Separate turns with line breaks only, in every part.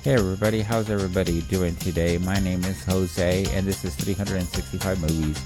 Hey everybody, how's everybody doing today? My name is Jose, and this is 365 Movies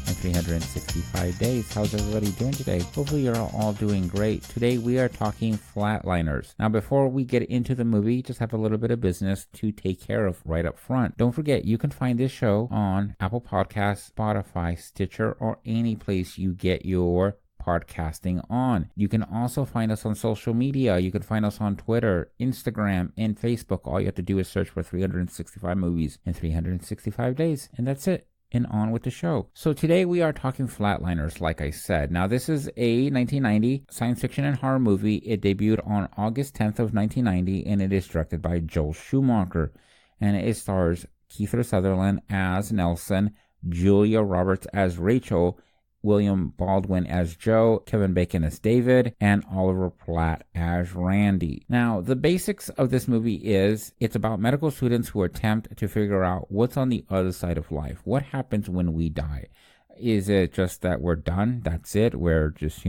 in 365 Days. How's everybody doing today? Hopefully you're all doing great. Today we are talking Flatliners. Now before we get into the movie, just have a little bit of business to take care of right up front. Don't forget, you can find this show on Apple Podcasts, Spotify, Stitcher, or any place you get your podcasting on. You can also find us on social media. You can find us on Twitter, Instagram, and Facebook. All you have to do is search for 365 Movies in 365 Days, and that's it. And on with the show. So today we are talking Flatliners, like I said. Now this is a 1990 science fiction and horror movie. It debuted on August 10th of 1990, and it is directed by Joel Schumacher. And it stars Kiefer Sutherland as Nelson, Julia Roberts as Rachel, William Baldwin as Joe, Keven Bacon as David, and Oliver Platt as Randy. Now, the basics of this movie is it's about medical students who attempt to figure out what's on the other side of life. What happens when we die? Is it just that we're done? That's it? We're just,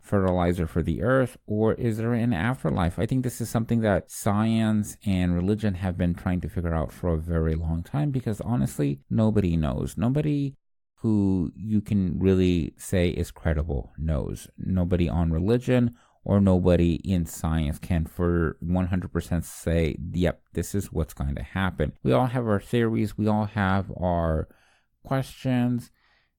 fertilizer for the earth? Or is there an afterlife? I think this is something that science and religion have been trying to figure out for a very long time because honestly, nobody knows. Nobody who you can really say is credible knows. Nobody on religion or nobody in science can for 100% say, yep, this is what's going to happen. We all have our theories, we all have our questions,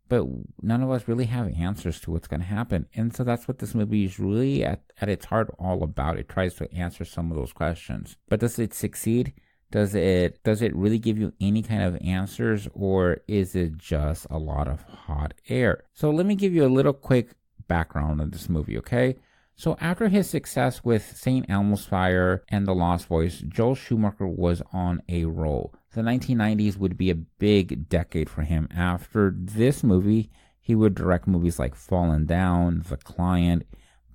but none of us really have answers to what's going to happen. And so that's what this movie is really at its heart all about. It tries to answer some of those questions. But does it succeed? Does it really give you any kind of answers, or is it just a lot of hot air? So let me give you a little quick background on this movie, okay? So after his success with St. Elmo's Fire and The Lost Boys, Joel Schumacher was on a roll. The 1990s would be a big decade for him. After this movie, he would direct movies like Fallen Down, The Client,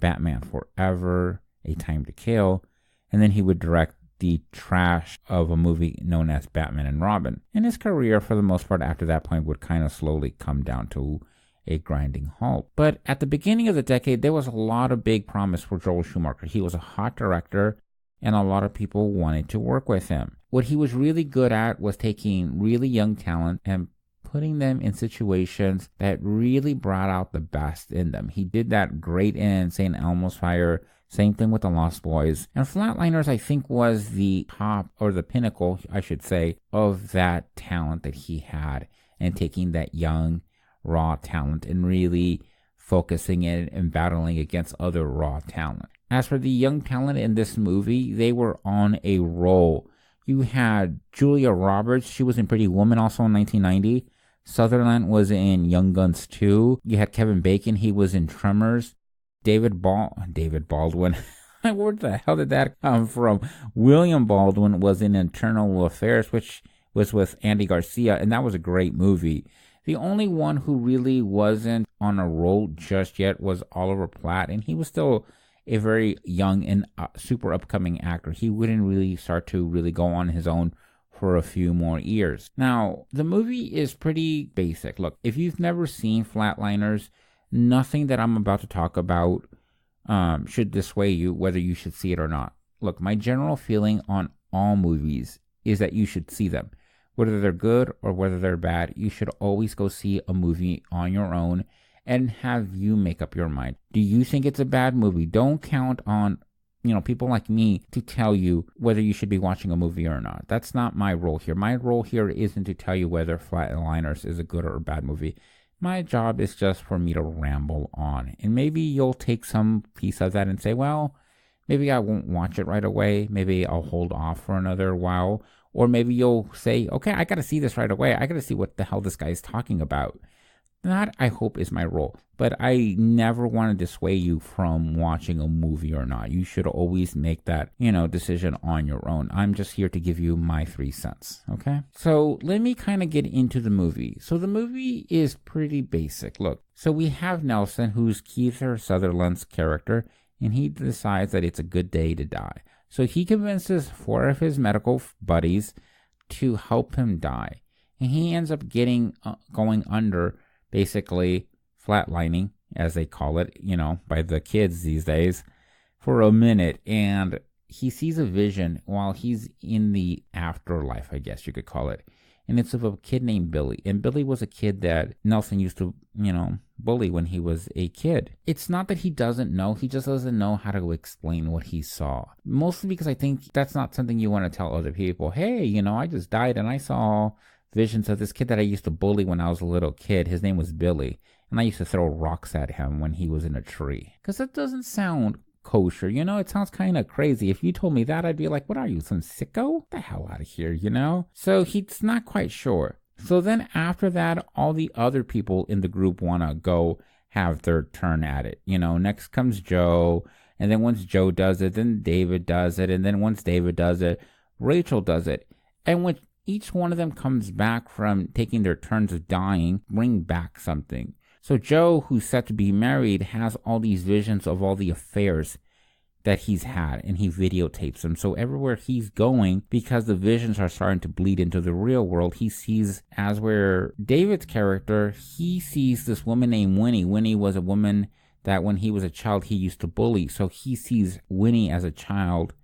Batman Forever, A Time to Kill, and then he would direct the trash of a movie known as Batman and Robin. And his career, for the most part, after that point would kind of slowly come down to a grinding halt. But at the beginning of the decade, there was a lot of big promise for Joel Schumacher. He was a hot director, and a lot of people wanted to work with him. What he was really good at was taking really young talent and putting them in situations that really brought out the best in them. He did that great in St. Elmo's Fire. Same thing with The Lost Boys. And Flatliners, I think, was the top, or the pinnacle, I should say, of that talent that he had, and taking that young, raw talent and really focusing it and battling against other raw talent. As for the young talent in this movie, they were on a roll. You had Julia Roberts. She was in Pretty Woman also in 1990. Sutherland was in Young Guns 2. You had Keven Bacon. He was in Tremors. David Baldwin. Where the hell did that come from? William Baldwin was in Internal Affairs, which was with Andy Garcia, and that was a great movie. The only one who really wasn't on a roll just yet was Oliver Platt, and he was still a very young and super upcoming actor. He wouldn't really start to really go on his own for a few more years. Now, the movie is pretty basic. Look, if you've never seen Flatliners, nothing that I'm about to talk about should dissuade you whether you should see it or not. Look, my general feeling on all movies is that you should see them. Whether they're good or whether they're bad, you should always go see a movie on your own and have you make up your mind. Do you think it's a bad movie? Don't count on people like me to tell you whether you should be watching a movie or not. That's not my role here. My role here isn't to tell you whether Flatliners is a good or a bad movie. My job is just for me to ramble on. And maybe you'll take some piece of that and say, well, maybe I won't watch it right away. Maybe I'll hold off for another while. Or maybe you'll say, okay, I got to see this right away. I got to see what the hell this guy is talking about. That, I hope, is my role. But I never want to dissuade you from watching a movie or not. You should always make that, decision on your own. I'm just here to give you my 3 cents, okay? So let me kind of get into the movie. So the movie is pretty basic. Look, so we have Nelson, who's Kiefer Sutherland's character, and he decides that it's a good day to die. So he convinces 4 of his medical buddies to help him die. And he ends up going under, basically flatlining, as they call it, by the kids these days, for a minute. And he sees a vision while he's in the afterlife, I guess you could call it. And it's of a kid named Billy. And Billy was a kid that Nelson used to, bully when he was a kid. It's not that he doesn't know, he just doesn't know how to explain what he saw. Mostly because I think that's not something you want to tell other people. Hey, I just died and I saw visions of this kid that I used to bully when I was a little kid. His name was Billy. And I used to throw rocks at him when he was in a tree. Because that doesn't sound kosher, it sounds kind of crazy. If you told me that, I'd be like, what are you, some sicko? Get the hell out of here, So he's not quite sure. So then after that, all the other people in the group want to go have their turn at it. Next comes Joe. And then once Joe does it, then David does it. And then once David does it, Rachel does it. And when each one of them comes back from taking their turns of dying, bring back something. So Joe, who's set to be married, has all these visions of all the affairs that he's had, and he videotapes them. So everywhere he's going, because the visions are starting to bleed into the real world, he sees, as where David's character, he sees this woman named Winnie. Winnie was a woman that when he was a child, he used to bully. So he sees Winnie as a child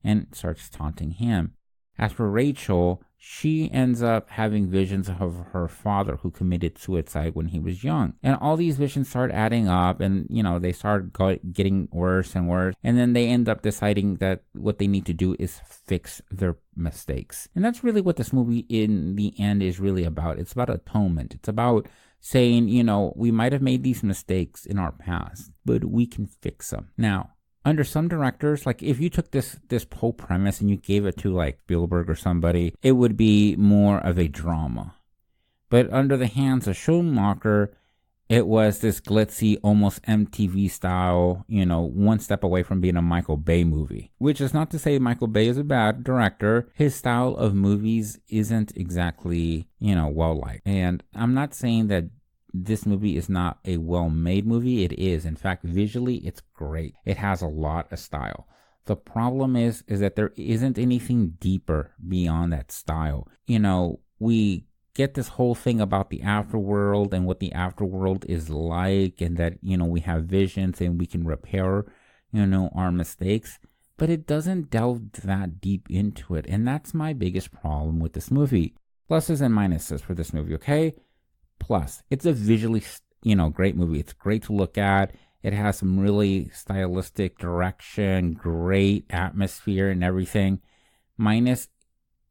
and starts taunting him. As for Rachel, she ends up having visions of her father who committed suicide when he was young. And all these visions start adding up and, they start getting worse and worse. And then they end up deciding that what they need to do is fix their mistakes. And that's really what this movie in the end is really about. It's about atonement. It's about saying, we might have made these mistakes in our past, but we can fix them. Now, under some directors, like if you took this whole premise and you gave it to like Spielberg or somebody, it would be more of a drama. But under the hands of Schumacher, it was this glitzy, almost MTV style, one step away from being a Michael Bay movie. Which is not to say Michael Bay is a bad director. His style of movies isn't exactly, well liked. And I'm not saying that this movie is not a well-made movie. It is. In fact, visually, it's great. It has a lot of style. The problem is that there isn't anything deeper beyond that style. We get this whole thing about the afterworld and what the afterworld is like, and that, we have visions and we can repair, our mistakes. But it doesn't delve that deep into it. And that's my biggest problem with this movie. Pluses and minuses for this movie, okay? Plus, it's a visually, great movie. It's great to look at. It has some really stylistic direction, great atmosphere and everything. Minus,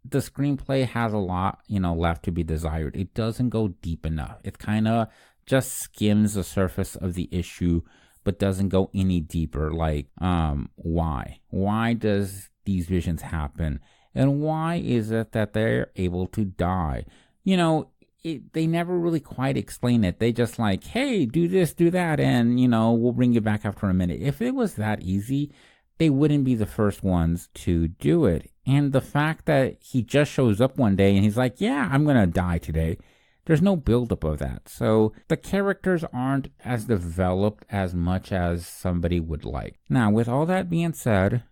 the screenplay has a lot, left to be desired. It doesn't go deep enough. It kind of just skims the surface of the issue, but doesn't go any deeper. Like, why? Why does these visions happen? And why is it that they're able to die? They never really quite explain it. They just like, hey, do this, do that, and, we'll bring you back after a minute. If it was that easy, they wouldn't be the first ones to do it. And the fact that he just shows up one day and he's like, yeah, I'm going to die today. There's no buildup of that. So the characters aren't as developed as much as somebody would like. Now, with all that being said,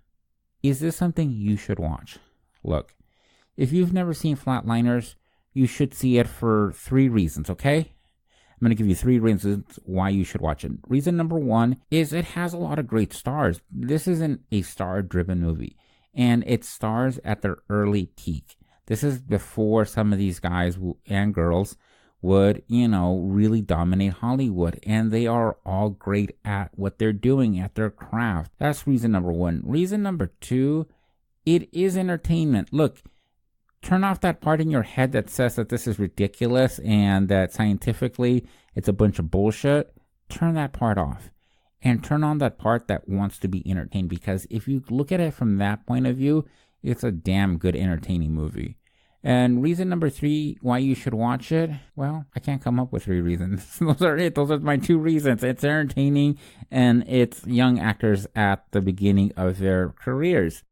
is this something you should watch? Look, if you've never seen Flatliners, you should see it for 3 reasons, okay? I'm going to give you 3 reasons why you should watch it. Reason number 1 is it has a lot of great stars. This isn't a star-driven movie, and it stars at their early peak. This is before some of these guys and girls would, really dominate Hollywood, and they are all great at what they're doing, at their craft. That's reason number 1. Reason number 2, it is entertainment. Look, turn off that part in your head that says that this is ridiculous and that scientifically it's a bunch of bullshit. Turn that part off and turn on that part that wants to be entertained, because if you look at it from that point of view, it's a damn good entertaining movie. And reason number 3 why you should watch it, well, I can't come up with 3 reasons. Those are it. Those are my 2 reasons. It's entertaining and it's young actors at the beginning of their careers.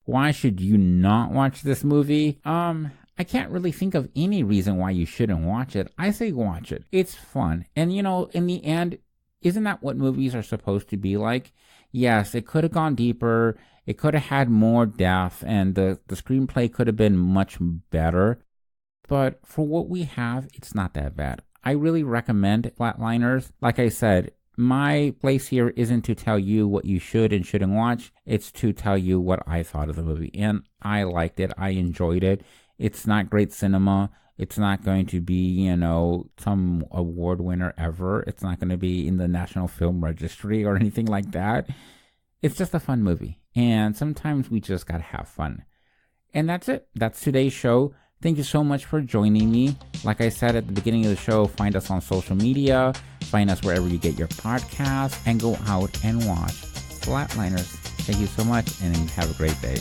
Why should you not watch this movie? I can't really think of any reason why you shouldn't watch it. I say watch it. It's fun. And, in the end, isn't that what movies are supposed to be like? Yes, it could have gone deeper. It could have had more depth, and the screenplay could have been much better. But for what we have, it's not that bad. I really recommend Flatliners. Like I said, my place here isn't to tell you what you should and shouldn't watch. It's to tell you what I thought of the movie. And I liked it. I enjoyed it. It's not great cinema. It's not going to be, some award winner ever. It's not going to be in the National Film Registry or anything like that. It's just a fun movie. And sometimes we just got to have fun. And that's it. That's today's show. Thank you so much for joining me. Like I said at the beginning of the show, find us on social media. Find us wherever you get your podcasts. And go out and watch Flatliners. Thank you so much and have a great day.